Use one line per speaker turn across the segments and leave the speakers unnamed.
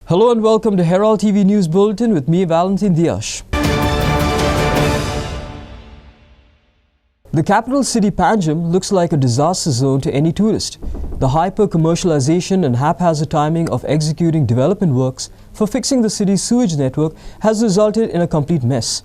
Hello and welcome to Herald TV News Bulletin with me, Valentin Diash. The capital city Panjim looks like a disaster zone to any tourist. The hyper-commercialization and haphazard timing of executing development works for fixing the city's sewage network has resulted in a complete mess.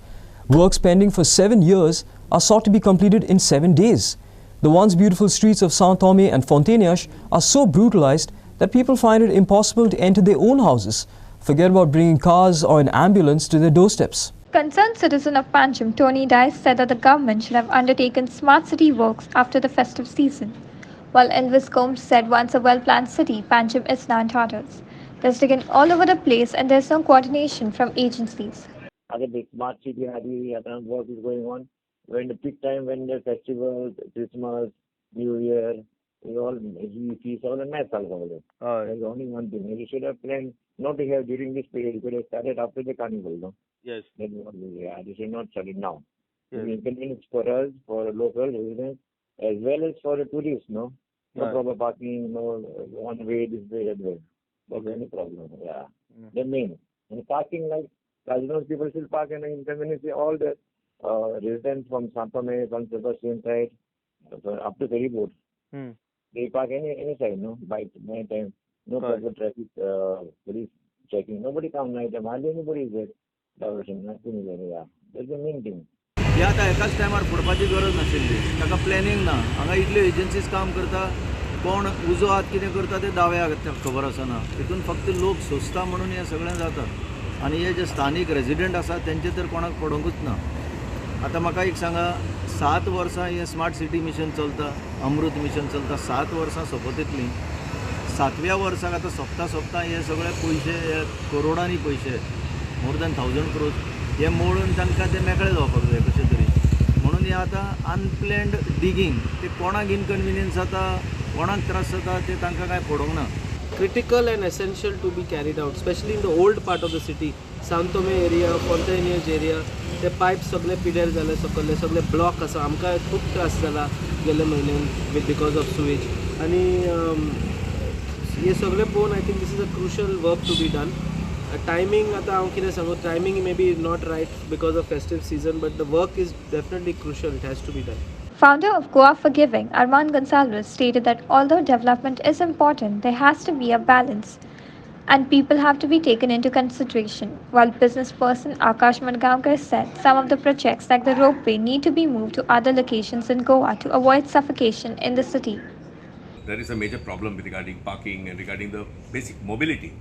Works pending for 7 years are sought to be completed in 7 days. The once beautiful streets of São Tomé and Fontainhas are so brutalized that people find it impossible to enter their own houses. Forget about bringing cars or an ambulance to their doorsteps.
Concerned citizen of Panjim, Tony Dice, said that the government should have undertaken smart city works after the festive season. While Elvis Combs said once a well-planned city, Panjim is now in tatters. There's digging all over the place and there's no coordination from agencies.
Other big smart city work is going on. When the peak time, when the festivals, Christmas, New Year, we all see all a mess all over. There's only one thing. You should have planned not to have during this period. You could have started after the carnival, no?
Yes.
They should not start it now.
Yes.
It's inconvenience for us, for local residents, as well as for the tourists, no? No
Right.
proper parking, no one way, this way, that way. That's any problem, The main. And parking, like, casinos, people still park and inconvenience all the residents from São Tomé, from Sebastian side, up to ferry boat. They park any side, no? By night time, no proper traffic, police checking. Nobody come night time. Hardly anybody is there. Diversion, nothing is there, That's the main thing.
ह्या आतां एकाच टायमार फोडपाची गरज नाशिल्ली. ताका planning ना. हांगा इतल्यो एजन्सीज काम करता. कोण उजो हात कितें करता ते दाव्या खबर आसना. तितून फक्त लोक सोंसता म्हणून हें सगळें जाता. आनी हे जे स्थानीक रेजिडेंट आसा तेंचे तर कोणाक पडोंकूच ना. आतां म्हाका एक सांगा, 7 वर्सां हें स्मार्ट सिटी मिशन चलता, अमृत मिशन चलता, 7 वर्सां सोंपतलीं. 7व्या वर्साक आतां सोंपता हे सगळे पयशे करोडांनी पयशे, मोर दॅन 1000 crores, हे मोडून तांकां ते मेकळे जावपाक जाय कशें तरी. म्हणून हे आतां अनप्लॅन्ड डिगींग ते कोणाक इनकन्विनियन्स जाता, कोणाक त्रास जाता ते तांकां कांय पडोंक ना.
Critical and essential to be carried out, especially in the old part of the city, São Tomé area, Fontainhas area. ते पायप्स सगळे पिड्यार जाले, सकले सगळे ब्लॉक आसा. आमकां खूब त्रास जाला गेल्या म्हयन्यान बिकॉज ऑफ सुवेज. आनी हे सगळे पळोवन I think this is a crucial work to be done. Timing आतां हांव कितें सांगू, timing may be not right because of festive season, but the work is definitely crucial. It has to be done.
Founder of Goa Forgiving, Armand Gonsalves, stated that although development is important, there has to be a balance and people have to be taken into consideration. While business person Akash Madgaonkar said some of the projects like the ropeway need to be moved to other locations in Goa to avoid suffocation in the city.
There is a major problem regarding parking and regarding the basic mobility.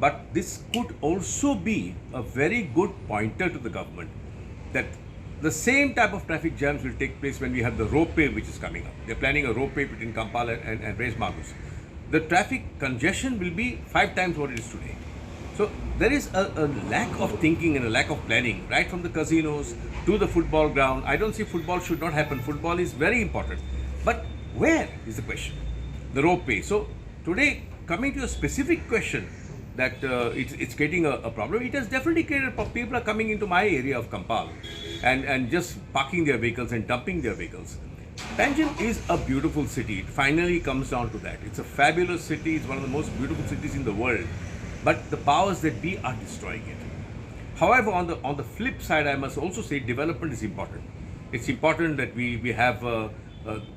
But this could also be a very good pointer to the government that the same type of traffic jams will take place when we have the ropeway which is coming up. They're planning a ropeway between Kampala and Reis Magus. The traffic congestion will be 5 times what it is today. So there is a lack of thinking and a lack of planning, right from the casinos to the football ground. I don't say football should not happen. Football is very important. But where is the question? The ropeway. So today, coming to a specific question, that it's creating a problem. It has definitely created a problem. People are coming into my area of Kampal and just parking their vehicles and dumping their vehicles. Panjim is a beautiful city. It finally comes down to that. It's a fabulous city. It's one of the most beautiful cities in the world. But the powers that be are destroying it. However, on the flip side, I must also say development is important. It's important that we have,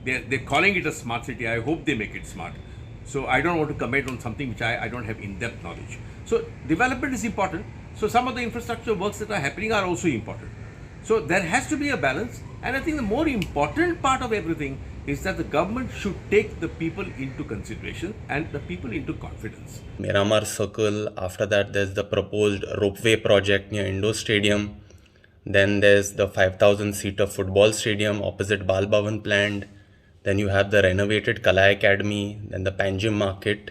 they're calling it a smart city. I hope they make it smart. So I don't want to comment on something which I don't have in-depth knowledge. So development is important. So some of the infrastructure works that are happening are also important. So there has to be a balance. And I think the more important part of everything is that the government should take the people into consideration and the people into confidence.
Miramar Circle, after that there's the proposed ropeway project near Indo Stadium. Then there's the 5,000-seater football stadium opposite Bal Bhavan planned. Then you have the renovated Kalai Academy, then the Panjim Market,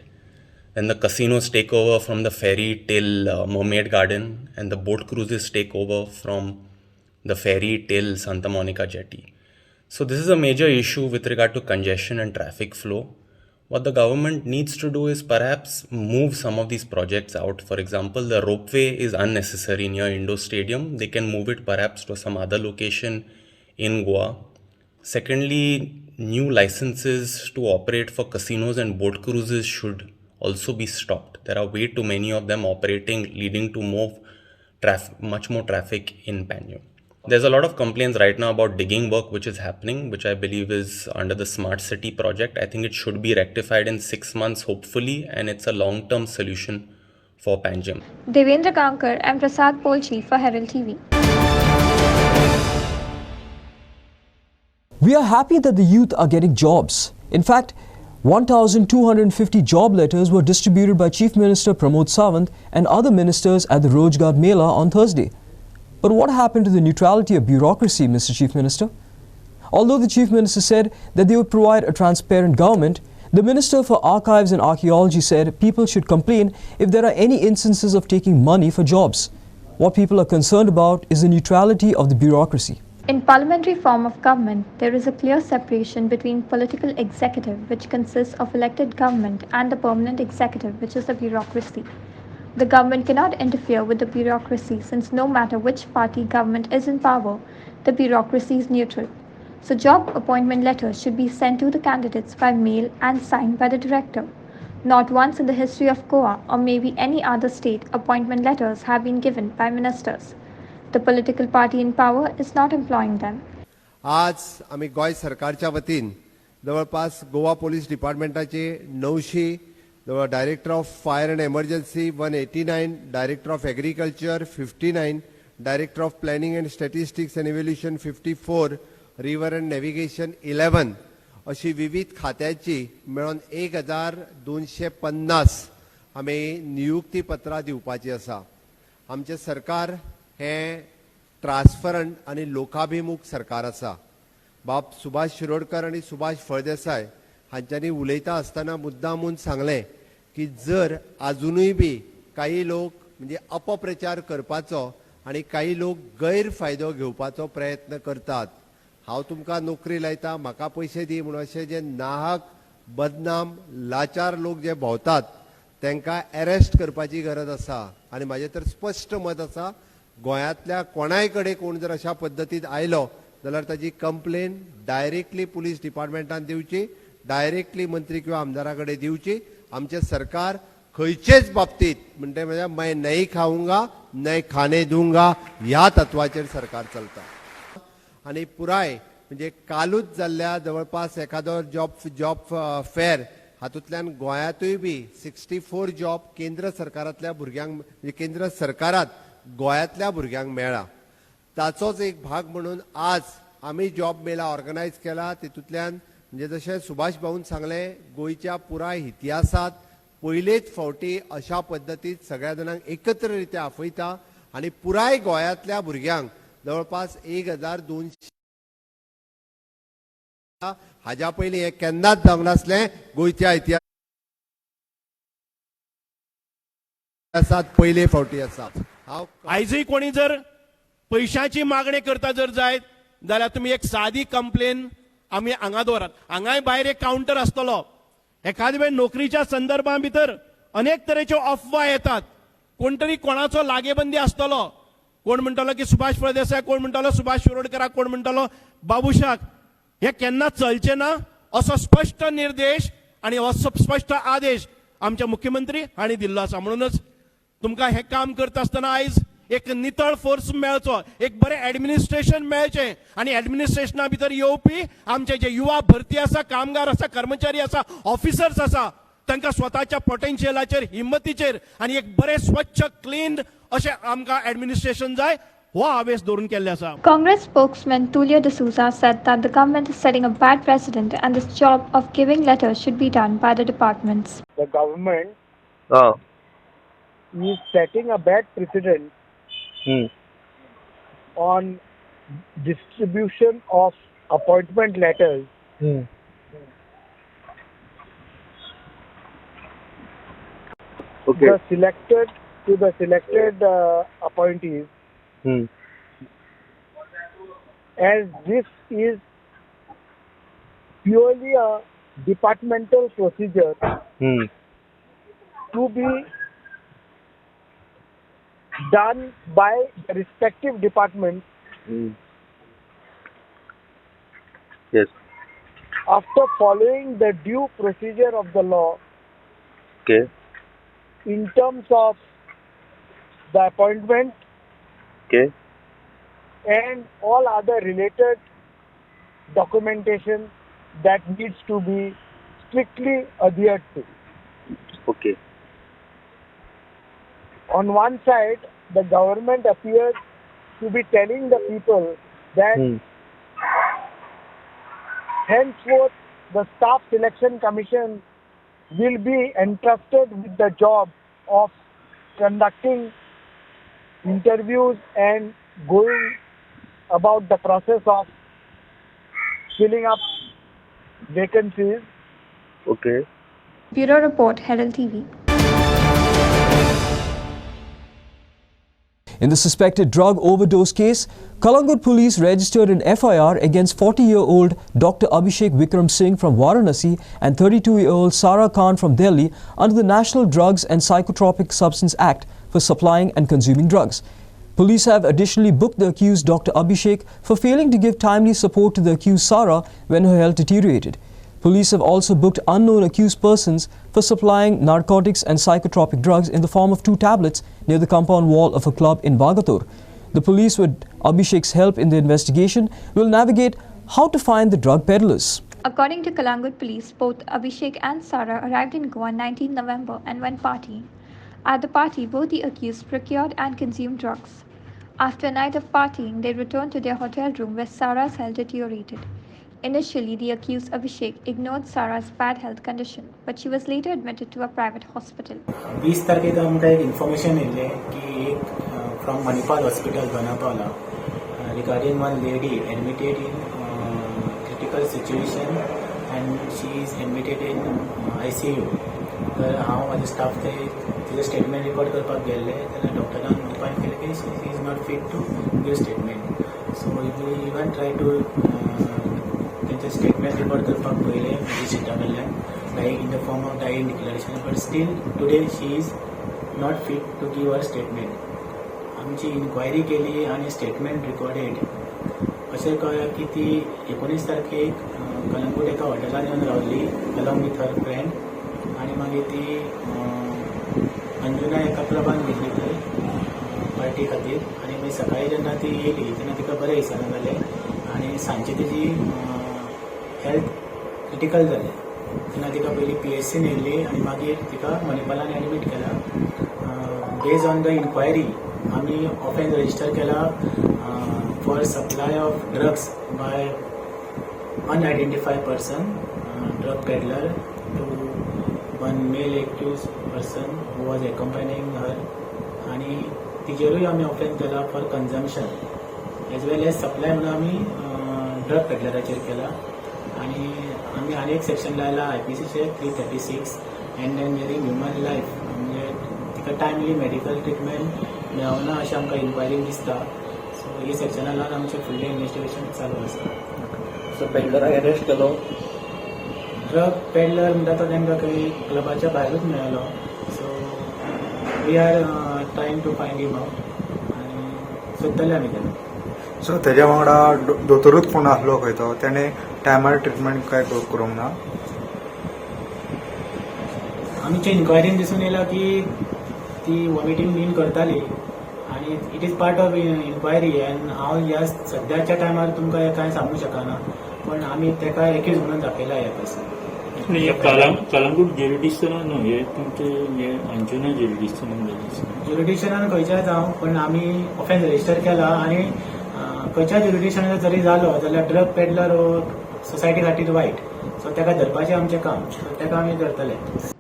then the casinos take over from the ferry till Mermaid Garden, and the boat cruises take over from the ferry till Santa Monica Jetty. So this is a major issue with regard to congestion and traffic flow. What the government needs to do is perhaps move some of these projects out. For example, the ropeway is unnecessary near Indo Stadium. They can move it perhaps to some other location in Goa. Secondly, new licenses to operate for casinos and boat cruises should also be stopped. There are way too many of them operating, leading to much more traffic in Panjim. There's a lot of complaints right now about digging work which is happening, which I believe is under the Smart City project. I think it should be rectified in 6 months, hopefully, and it's a long-term solution for Panjim.
Devendra Kankar and Prasad Polchi for Herald TV.
We are happy that the youth are getting jobs. In fact, 1,250 job letters were distributed by Chief Minister Pramod Sawant and other ministers at the Rojgar Mela on Thursday. But what happened to the neutrality of bureaucracy, Mr. Chief Minister? Although the Chief Minister said that they would provide a transparent government, the Minister for Archives and Archaeology said people should complain if there are any instances of taking money for jobs. What people are concerned about is the neutrality of the bureaucracy.
In parliamentary form of government, there is a clear separation between political executive, which consists of elected government, and the permanent executive, which is the bureaucracy. The government cannot interfere with the bureaucracy since no matter which party government is in power, the bureaucracy is neutral. So job appointment letters should be sent to the candidates by mail and signed by the director. Not once in the history of Goa or maybe any other state appointment letters have been given by ministers. The political party in power is not employing them.
आज आम्ही गोय सरकारच्या वतीन जवळपास Goa police डिपार्टमेंटाचे 900 director of fire and emergency 189, director of agriculture 59, director of planning and statistics and evaluation 54, river and navigation 11 अशी विविध खात्याची मिळून 1250 आम्ही नियुक्ती पत्रां दिवपाची आसा. आमचे सरकार हे ट्रान्सपरंट आणि लोकाभिमुख सरकार आसा. बाब सुभाष शिरोडकर आणि सुभाष फळदेसाय हांच्यांनी उलयता आसतना मुद्दामून सांगलें की जर अजूनय बी काही लोक म्हणजे अपप्रचार करपाचो आणि काही लोक गैरफायदो घेवपाचो प्रयत्न करतात, हांव तुमकां नोकरी लायता, म्हाका पयशे दी म्हणून अशे जे नाहक बदनाम लाचार लोक जे भोंवतात तांकां अरेस्ट करपाची गरज आसा. आनी म्हाजें तर स्पश्ट मत आसा, गोंयांतल्या कोणाय कडेन कोण जर अशा पद्दतीन आयलो जाल्यार ताची कंप्लेन डायरेक्टली पुलीस डिपार्टमेंटान दिवची, डायरेक्टली मंत्री किंवा आमदारा कडेन दिवची. आमचे सरकार खंयचेच बाबतीत म्हणटे म्हणजे मैं नहीं खाऊंगा नहीं खाने दूंगा ह्या तत्वाचेर सरकार चलता. आणि पुराय म्हणजे कालूच जाल्ल्या जवळपास एखादो जॉब फेअर हातूंतल्यान गोंयांतूय बी 64 जॉब केंद्र सरकारांतल्या भुरग्यांक म्हणजे केंद्र सरकारात गोंयांतल्या भुरग्यांक मेळ्ळा. ताचोच एक भाग म्हणून आज आम्ही जॉब मेला ऑर्गनायज केला. तितूंतल्यान म्हणजे जशें सुभाष भाऊन सांगलें, गोंयच्या पुराय इतिहासात पयलेच फावटी अशा पद्दतीन सगळ्या जाणांक एकत्र रित्या आपयता आणि पुराय गोंयांतल्या भुरग्यांक जवळपास 1200 हाज्या पयलीं हे केन्नाच जावंक नासलें. गोंयच्या इतिहासात पयले फावटी आसा.
आयजय कोणी जर पैशाची मागणी करता जर जायत जाल्यार तुम्ही एक सादी कंप्लेन आम्ही हांगा दवरात. हांगाय भायर एक काउंटर आसतलो. एखाद्या वेळ नोकरीच्या संदर्भां भितर अनेक तरेच्यो अफवा येतात. कोण तरी कोणाचो लागेबंदी आसतलो. कोण म्हणटलो की सुभाष फळदेसाय, कोण म्हणटलो सुभाष शिरोडकराक, कोण म्हणटलो बाबुशाक. हे केन्ना चलचे ना असो स्पष्ट निर्देश आणि असो स्पष्ट आदेश आमच्या मुख्यमंत्री हांणी दिल्लो आसा. म्हणूनच तुमकां हे काम करता आसतना आयज एक नितळ फोर्स मेळचो, एक बरें ऍडमिनिस्ट्रेशन मेळचें आणि ऍडमिनिस्ट्रेशना भितर येवपी आमचे जे युवा भरती आसा, कामगार आसा, कर्मचारी आसा, ऑफिसर्स आसा, तांकां स्वताच्या पोटेन्शियलाचेर, हिम्मतीचेर आणि एक बरें स्वच्छ क्लीन अशें आमकां ऍडमिनिस्ट्रेशन जाय हो आवेश दवरून केल्ले आसा.
Congress spokesman Tulio D'Souza said that the government is setting a bad precedent and this job of giving letters should be done by the departments.
The government is setting a bad precedent on distribution of appointment letters
Okay.
the selected appointees, as this is purely a departmental procedure to be done by the respective departments.
Yes.
After following the due procedure of the law,
Okay.
in terms of the appointment
Okay.
and all other related documentation that needs to be strictly adhered to.
Okay.
On one side, the government appears to be telling the people that henceforth the Staff Selection Commission will be entrusted with the job of conducting interviews and going about the process of filling up vacancies.
Okay.
Bureau Report, Herald TV.
In the suspected drug overdose case, Kalangut police registered an FIR against 40-year-old Dr. Abhishek Vikram Singh from Varanasi and 32-year-old Sara Khan from Delhi under the National Drugs and Psychotropic Substance Act for supplying and consuming drugs. Police have additionally booked the accused Dr. Abhishek for failing to give timely support to the accused Sara when her health deteriorated. Police have also booked unknown accused persons for supplying narcotics and psychotropic drugs in the form of 2 tablets near the compound wall of a club in Vagatur. The police, with Abhishek's help in the investigation, will navigate how to find the drug peddlers.
According to Kalangut police, both Abhishek and Sara arrived in Goa on 19 November and went partying. At the party, both the accused procured and consumed drugs. After a night of partying, they returned to their hotel room where Sara's health deteriorated. Initially, the accused Abhishek ignored Sara's bad health condition, but she was later admitted to a private hospital.
20 तारखेक आमकां एक information येयल्लें की एक from Manipal hospital Dona Paula regarding one lady admitted in critical situation and she is admitted in ICU. तर हांव म्हाजे staff तिचें स्टेटमेंट रिकॉर्ड करपाक गेल्ले तेन्ना डॉक्टरान फायन केलें की she is not fit to give statement. So we even try to तेंचे स्टेटमेंट रिकॉर्ड करपाक पयलें म्हाजी सिटा कडल्यान like in the form of dying declaration, but still today she is not fit to give her statement. आमची inquiry केली आणि statement recorded. अशें कळ्ळें की ती 19 तारखेक कलंगूट एका हॉटेलान येवन रावल्ली अलॉंग विथ हर फ्रेंड आणि मागीर ती अंजुना एका क्लबान गेल्ली थंय पार्टी खातीर आणि मागीर सकाळी जेन्ना ती येयली तेन्ना तिका बरें दिसना जालें आणि सांजची तिजी हेल्थ क्रिटिकल जालें. तेन्ना तिका पयली PHC व्हेल्ली आणि मागीर तिका मणिपालान एडमीट केला. बेस्ड ऑन द इन्क्वायरी आमी ऑफेन्स रजिस्टर केला for supply of drugs by unidentified person, drug peddler to one male accused person who was accompanying her आणि तिजेरूय आमी ऑफेन्स केला for consumption as well as supply म्हणून आमी drug पेडलराचेर केला. आणि आम्ही अनेक सेक्शन लायला IPCचे 336 एंडेंजरिंग ह्युमन लायफ म्हणजे तिका टायमली मेडिकल ट्रिटमेंट मेळना अशें आमकां इन्क्वायरीन दिसता. सो ही सेक्शनां लावन आमचें फुडलें इन्वेस्टिगेशन चालू आसा.
सो पेडलराक अरेस्ट केलो.
ड्रग पेडलर म्हणटा तो तांकां खंय क्लबाच्या भायरूच मेळ्ळो. So we are trying to find him out आनी सोदतले आमी तेन्ना.
सो तेज्या वांगडा दोतोरूच कोण आसलो खंय तो तेणे टायमार ट्रिटमेंट काय करूंक ना.
आमच्या इन्क्वायरीन दिसून येयला की ती वॉमिटींग बीन करताली आणि it is part of inquiry and हांव ह्या सद्याच्या टायमार तुमकां कांय सांगूंक शकना पण आमी तेका एक्यूज म्हणून दाखयला ह्या पर्सन.
कलंगूट ज्युरिडिक्शनान न्हू हे तुमचे अंजुना ज्युरिडिक्शनान
खंयच्याय जावं पण आमी ऑफेन्स रजिस्टर केला आणि खंयच्या ज्युरिडिक्शनान जरी जालो जाल्यार ड्रग पेडलर सोसायटी खातीर वायट. सो तेका धरपाचें आमचें काम. सो तेका आमी धरतले.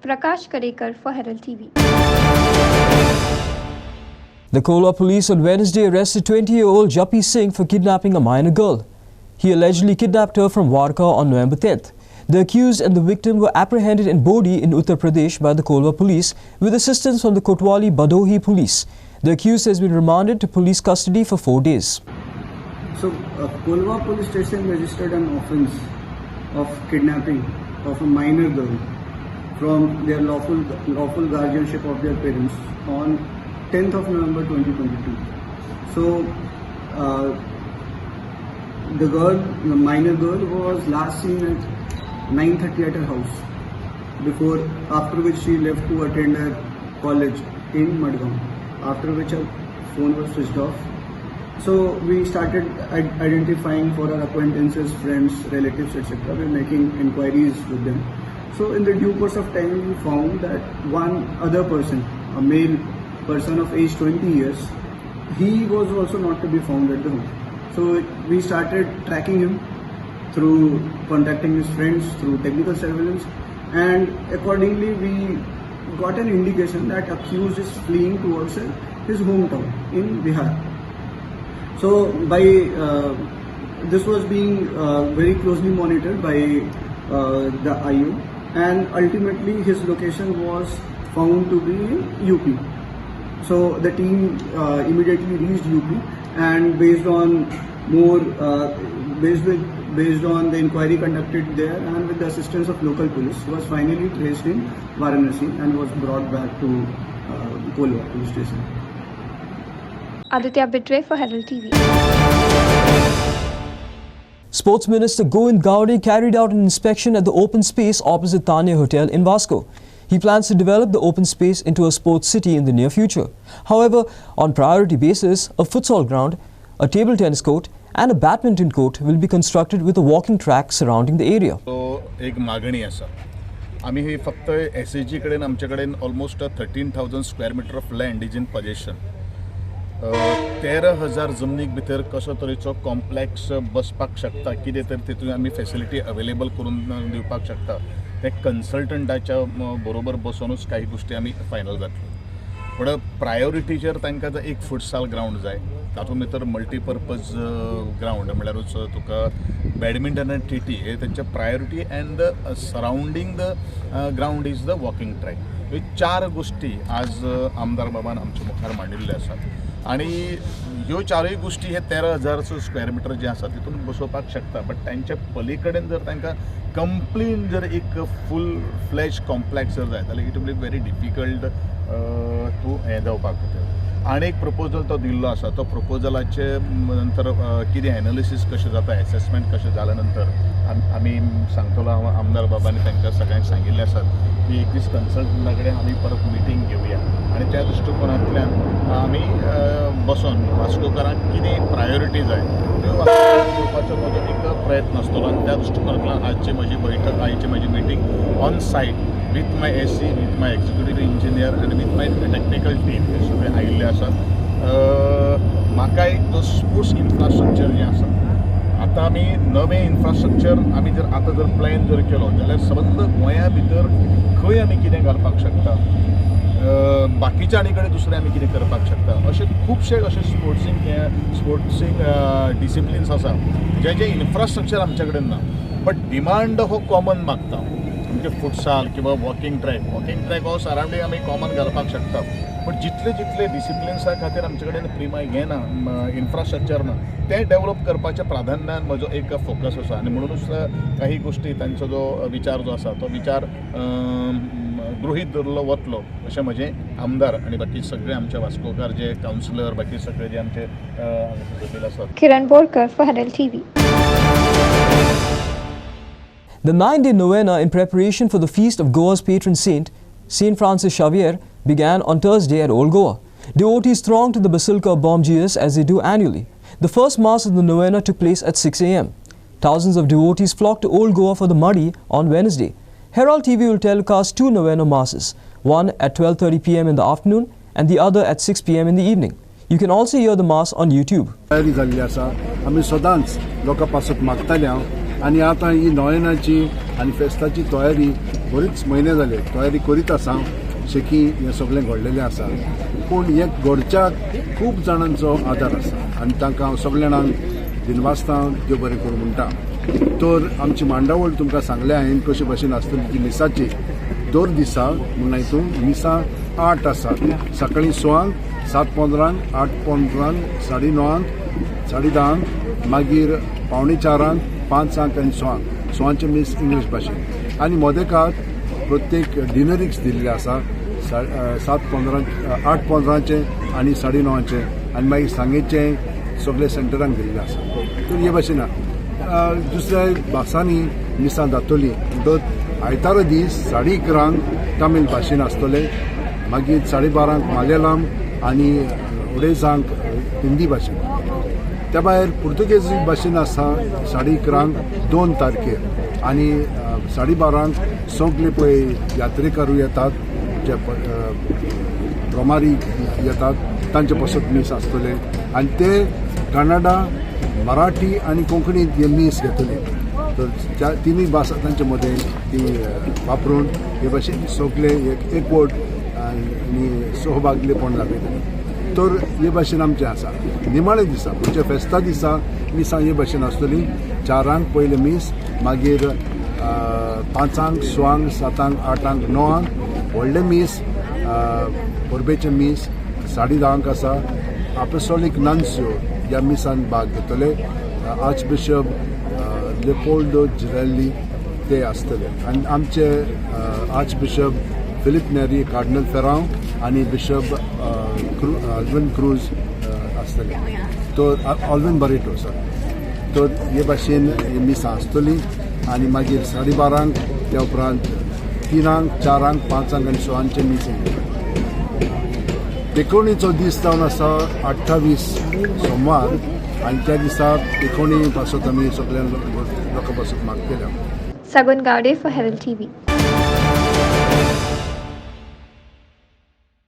Prakash Karekar for Herald TV.
The Kolwa police on Wednesday arrested 20-year-old Jappi Singh for kidnapping a minor girl. He allegedly kidnapped her from Warka on November 10th. The accused and the victim were apprehended in Bodhi in Uttar Pradesh by the Kolwa police with assistance from the Kotwali Badohi police. The accused has been remanded to police custody for 4 days.
So, Kolwa police station registered an offence of kidnapping of a minor girl from their lawful guardianship of their parents on 10th of November 2022. So, the minor girl was last seen at 9:30 at her house. after which she left to attend her college in Madgaon, after which her phone was switched off. So we started identifying for our acquaintances, friends, relatives, etc. We're making inquiries with them. So in the due course of time, we found that one other person, a male person of age 20 years, he was also not to be found at the home. So we started tracking him through contacting his friends, through technical surveillance, and accordingly we got an indication that accused is fleeing towards his hometown in Bihar. So by this was being very closely monitored by the IO, and ultimately his location was found to be in UP. So the team immediately reached UP, and based on the inquiry conducted there and with the assistance of local police, was finally traced in Varanasi and was brought back to Kolwa police station.
Aditya Bidre for Herald TV.
Sports Minister Govind Gowde carried out an inspection at the open space opposite Tanya Hotel in Vasco. He plans to develop the open space into a sports city in the near future. However, on priority basis, a futsal ground, a table tennis court and a badminton court will be constructed with a walking track surrounding the area.
So, एक मागणी आसा. आम्ही ही फक्त SAG कडेन आमचे कडेन almost 13,000 square meter of land is in possession. 13,000 जमनीक भितर कसो तरेचो कॉम्प्लेक्स बसपाक शकता, कितें तर तितून आमी फॅसिलिटी अवेलेबल करून दिवपाक शकता, ते कन्सल्टंटाच्या बरोबर बसूनच काही गोष्टी आमी फायनल जातल्यो. पण प्रायोरिटीचेर तांकां एक फुटसाल ग्राउंड जाय, तातूंत भितर मल्टीपर्पज ग्राउंड म्हळ्यारूच तुका बॅडमिंटन आनी TT हे तेंचे priority and the surrounding the ground is the walking track. ह्यो 4 गोष्टी आज आमदार बाबान आमच्या मुखार मांडिल्ल्यो आसात. आणि ह्यो 4 गोष्टी हे 13,000 स्क्वेअर मिटर जे आसा तितून बसोवपाक शकता. बट तांच्या पलीकडेन जर तांकां कंप्लीट जर एक फूल फ्लॅश कॉम्प्लेक्स जर जाय जाल्यार it will be very difficult to हें जावपाक. आनी एक प्रपोजल तो दिल्लो आसा, तो प्रपोजलाचे नंतर कितें एनालिसीस कशें जाता, एसेसमेंट कशें जाल्या नंतर आमी सांगतलो. आमदार बाबांनी तांकां सगळ्यांक सांगिल्लें आसा की 21 कन्सल्टंटा कडेन आमी परत मिटींग घेवया आनी त्या दृश्टिकोनांतल्यान आमी बसून वास्कोकारांक कितें प्रायोरिटी जाय त्यो दिवपाचो म्हजो एक प्रयत्न आसतलो. आनी त्या दृश्टिकोनांतल्यान आजची म्हजी बैठक, आयची म्हजी meeting on site with my SC, with my executive engineer and with my technical team हे सगळे आयिल्ले आसात. म्हाका एक तो स्पोर्ट्स इन्फ्रास्ट्रक्चर जें आसा, आतां आमी नवें इन्फ्रास्ट्रक्चर आमी जर आतां जर प्लॅन जर केलो जाल्यार सबंद गोंया भितर खंय आमी कितें घालपाक शकता, बाकीच्या आनी कडेन दुसरें आमी कितें करपाक शकता, अशे खुबशे अशे स्पोर्ट्सींग डिसिप्लिन्स आसा जे इन्फ्रास्ट्रक्चर आमचे कडेन ना. बट डिमांड हो कॉमन मागता. म्हणजे फुटसाल किंवा वॉकिंग ट्रॅक हो सरावंडींग आमी कॉमन घालपाक शकता. पण जितले डिसिप्लिन्सा खातीर आमचे कडेन प्रिमाय हें ना, इन्फ्रास्ट्रक्चर ना, तें डेवलप करपाच्या प्राधान्यान म्हजो एक फोकस आसा. आनी म्हणूनच काही गोष्टी तांचो जो विचार जो आसा तो विचार गृहीत धरलो वतलो अशें म्हजें आमदार आनी बाकी सगळे आमचे वास्कोकार जे कावन्सिलर बाकी सगळे जे आमचे जमील आसात.
किरण Borkar for Herald TV.
The 9-day novena in preparation for the feast of Goa's patron saint, St. Francis Xavier, began on Thursday at Old Goa. Devotees thronged to the Basilica of Bom Jesus as they do annually. The first Mass of the novena took place at 6 a.m. Thousands of devotees flocked to Old Goa for the Muddy on Wednesday. Herald TV will telecast 2 novena masses, one at 12:30 p.m. in the afternoon and the other at 6 p.m. in the evening. You can also hear the Mass on YouTube.
तयारी जाल्ली आसा. आमी सदांच लोकां पासत मागताले आनी आतां ही नोवेनाची आनी फेस्ताची तयारी बरीच म्हयने जाले तयारी करीत आसा. शेकी हें सगळें घडलेलें आसा. पूण हें घडच्याक खूब जाणांचो आदार आसा आनी तांकां हांव सगळ्या जाणांक दिनवासतां देव बरें करूं म्हणटा. तर आमची मांडावळ तुमकां सांगलें हांवें कशे भाशेन आसतली ती मिसाची. दर दिसा म्हण हितून मिसा 8 आसात. सकाळीं 6:00, 7:15, 8:15, 9:30, 10:30, मागीर 3:45, 5:00 आनी 6:00 मीस इंग्लीश भाशेन. आनी मोदेकार प्रत्येक डिनरीक्स दिल्ले आसा 8:15 आनी 9:30 आनी मागीर सांगेचे सगळे सेंटरांक दिल्ले आसा. तर हे भाशेन दुसऱ्या भासांनी मिसां जातली. आयतारा दीस 11:30 तमीळ भाशेन आसतले, मागीर 12:30 मल्याळम आणि 2:30 हिंदी भाशेन. त्या भायर पुर्तुगेज भाशेन आसा 11:30 2 तारखेर आणि 12:30 सगळे पळय यात्रेकारूय येतात, जे प्रमारी येतात तांचे पासत मीस आसतले आणि ते कन्नडा, मराठी आणि कोंकणीत हे मीस घेतले. तर त्या तिनूय भासा तांचे मदें ती वापरून हे भाशेन सगळे एकवट आनी सहभागलेपण दाखयतले. तर हे भाशेन आमचें आसा. निमाणे दिसा म्हणजे फेस्ता दिसा मिसां हे भाशेन आसतली. 4 पयले मीस, मागीर 5, 6, 7, 8, 9 व्हडले मीस, परबेचे मीस 10:30 आसा. अपोस्टोलीक नन्सिओ ह्या मिसान भाग घेतले. आर्च बिशप लेपोल्डो जिरेल्ली ते आसतले आनी आमचे आर्च बिशप फिलिप नेरी, कार्डिनल फेरांव आणि बिशप ऑल्विन क्रूज आसतले. तर ऑल्विन बरेटो सर. तर हे भाशेन मिसां आसतली आणि मागीर 12:30 त्या उपरांत 3, 4, 5 आणि 6 मिसींग. एकोणीचो दीस जावन आसा 28 सोमार आणि त्या दिसा एकोणी पासत आमी सगळ्या लोकां पासत मागतले.
Sagun Gaude for Herald TV.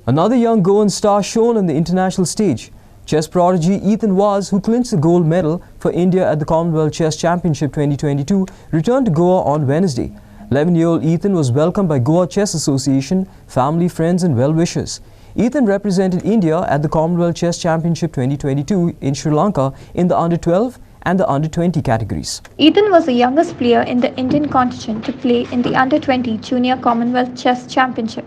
Another young Goan star shown on the international stage. Chess prodigy Ethan Vaz, who clinched the gold medal for India at the Commonwealth Chess Championship 2022, returned to Goa on Wednesday. 11-year-old Ethan was welcomed by Goa Chess Association, family, friends and well-wishers. Ethan represented India at the Commonwealth Chess Championship 2022 in Sri Lanka in the under-12 and the under-20 categories.
Ethan was the youngest player in the Indian contingent to play in the under-20 Junior Commonwealth Chess Championship.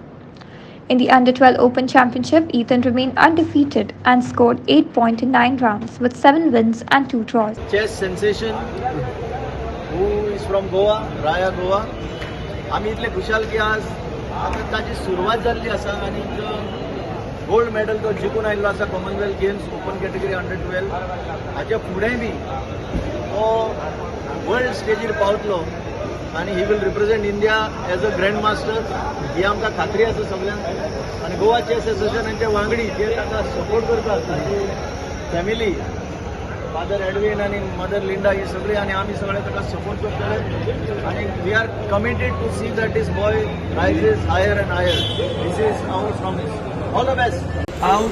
In the under-12 Open Championship, Ethan remained undefeated and scored 8 points in 9 rounds with 7 wins and 2 draws.
Chess sensation who is from Goa, Raya Goa. आम्ही इतले खुशाल की आज आता ताची सुरवात जाल्ली आसा आणि गोल्ड मेडल तो जिखून आयिल्लो आसा Commonwealth Games open category under. हाचे फुडें बी तो वर्ल्ड स्टेजीर पावतलो आणि he will represent India as a grandmaster. ही आमकां खात्री आसा सगळ्यांक. आणि गोवा चेस एसोसिएशनाचे वांगडी जे ताका सपोर्ट करतात, फॅमिली, फादर एडविन आणि मदर लिंडा ही सगळी आणि आम्ही सगळे ताका सपोर्ट करतले आणि we are committed to see that this boy rises higher and higher. This is our promise. All the best.
हांव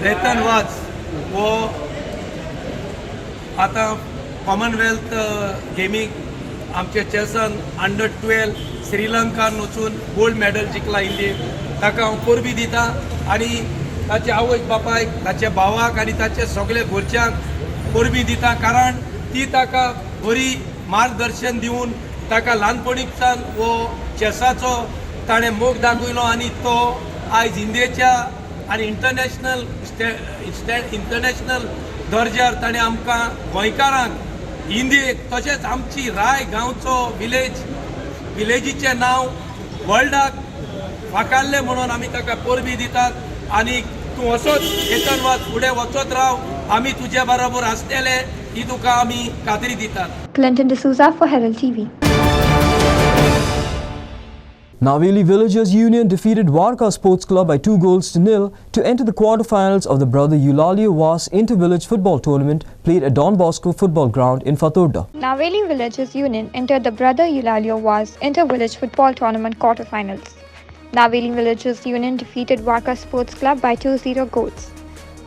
एथन वाज वो आतां कॉमनवेल्थ गेमीक आमचे चेसान अंडर-12 श्रीलंकान वचून गोल्ड मेडल जिखला इंडियेक. ताका हांव परबी दिता आणि ताच्या आवय बापायक, ताच्या भावाक आणि ताच्या सगळ्या घरच्यांक परबी दिता, कारण ती ताका बरी मार्गदर्शन दिवन ताका ल्हानपणीच्यान वो चेसाचो ताणें मोग दाखयलो आणि तो आयज इंडियेच्या आणि इंटरनॅशनल दर्ज्यार ताणें आमकां गोंयकारांक इंडियेक तशेंच आमची राय गांवचो विलेजीचें नांव वर्ल्डाक फाकाल्लें म्हणून आमी ताका परबी दितात आणि तूं असोच एथन वाज फुडें वचत राव. आमी तुजे बरोबर आसतले ही तुका आमी खात्री दितात.
Clinton D'Souza for Herald TV.
Naveli Villagers Union defeated Warka Sports Club by 2-0 to enter the quarterfinals of the Brother Eulalio Vaz Inter-Village Football Tournament played at Don Bosco Football Ground in Fatorda.
Naveli Villagers Union entered the Brother Eulalio Vaz Inter-Village Football Tournament quarterfinals. Naveli Villagers Union defeated Warka Sports Club by 2-0 goals.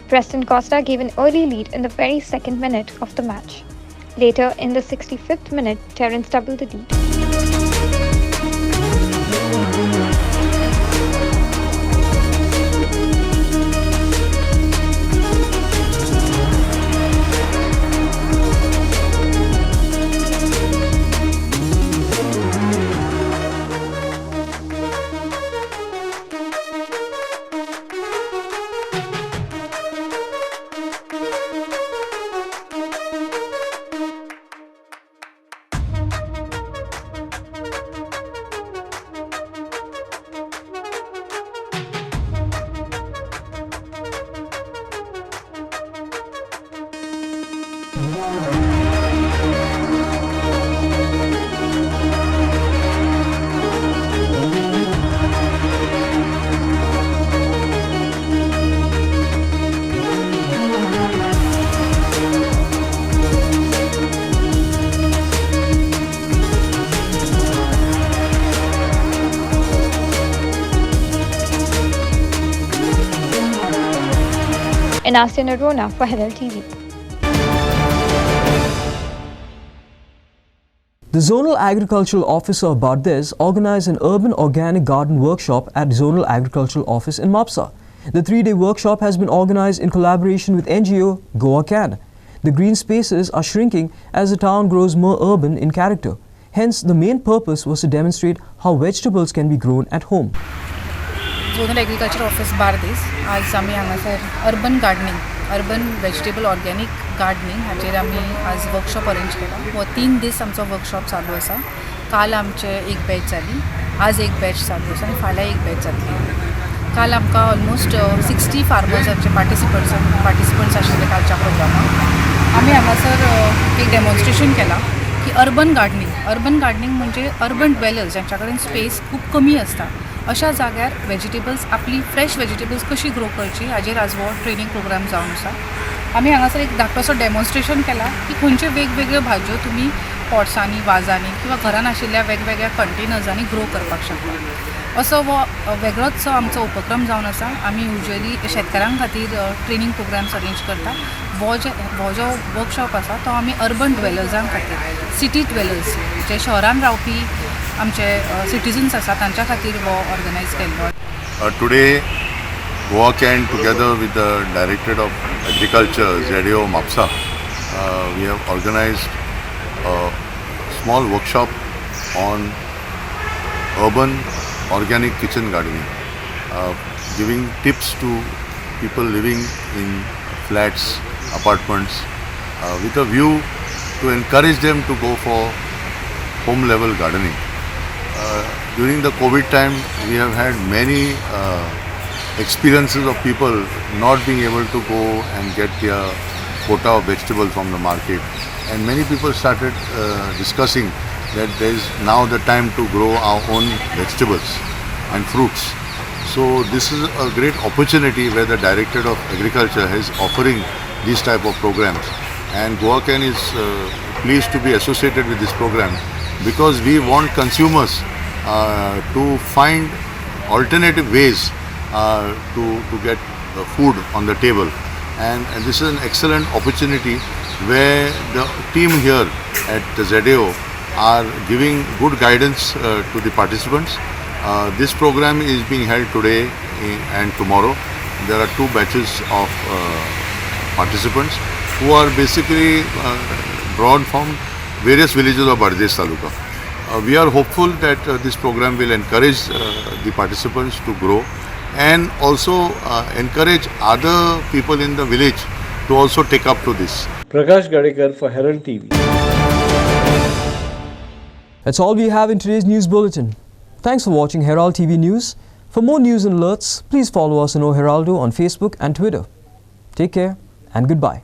Preston Costa gave an early lead in the very second minute of the match. Later, in the 65th minute, Terence doubled the lead. Anastasia Narona for Herald TV.
The Zonal Agricultural Officer of Bardez organized an urban organic garden workshop at Zonal Agricultural Office in Mapsa. The 3-day workshop has been organized in collaboration with NGO Goa Can. The green spaces are shrinking as the town grows more urban in character. Hence, the main purpose was to demonstrate how vegetables can be grown at home.
Zonal Agriculture Office Bardez आज आमी हांगासर urban gardening, urban vegetable organic gardening हाचेर आमी आज workshop arrange केला. हो 3 दीस आमचो workshop चालू आसा. काल आमचे एक बॅच जाली, आज एक बॅच चालू आसा आनी फाल्यां एक बॅच जातली. काल आमकां ऑलमोस्ट 60 फार्मर्सांचे पार्टिसिपंट्स आशिल्ले कालच्या प्रोग्रामाक. आमी हांगासर एक डेमॉन्स्ट्रेशन केलां की अर्बन गार्डनिंग म्हणजे अर्बन ड्वेलर्स ज्यांच्या कडेन स्पेस खूब कमी आसता अशा जाग्यार वेजिटेबल्स आपली फ्रेश वेजिटेबल्स कशी ग्रो करची हाजेर आज हो ट्रेनिंग प्रोग्राम जावन आसा. आमी हांगासर एक धाकटोसो डेमॉन्स्ट्रेशन केला की खंयच्यो वेगवेगळ्यो भाजयो तुमी पॉट्सांनी, वाजांनी किंवा घरान आशिल्ल्या वेगवेगळ्या कंटेनर्सांनी ग्रो करपाक शकता. असो हो वेगळोच आमचो उपक्रम जावन आसा. आमी युजली शेतकारां खातीर ट्रेनिंग प्रोग्राम्स अरेंज करता. हो जो वर्कशॉप आसा तो आमी अर्बन ड्वेलर्सां खातीर, सिटी ड्वेलर्स जे शहरान रावपी आमचे सिटिजन्स आसा तांच्या खातीर हो ऑर्गनायज केल्लो.
Today, Goa Can, together with the Directorate of Agriculture, ZAO Mapsa, we have organized a small workshop on urban organic kitchen gardening, giving tips to people living in flats, apartments, with a view to encourage them to go for home level gardening. During the COVID time, we have had many experiences of people not being able to go and get their quota of vegetables from the market, and many people started discussing that there is now the time to grow our own vegetables and fruits. So this is a great opportunity where the Directorate of Agriculture is offering these type of programs, and Goa Can is pleased to be associated with this program because we want consumers to find alternative ways to get food on the table, and this is an excellent opportunity where the team here at the ZAO are giving good guidance to the participants. This program is being held today and tomorrow. There are 2 batches of participants who are basically drawn from various villages of Bardez Taluka. We are hopeful that this program will encourage the participants to grow and also encourage other people in the village to also take up to this.
Prakash Gadekar for Herald TV.
That's all we have in today's news bulletin. Thanks for watching Herald TV News. For more news and alerts, please follow us on Heraldo on Facebook and Twitter. Take care and goodbye.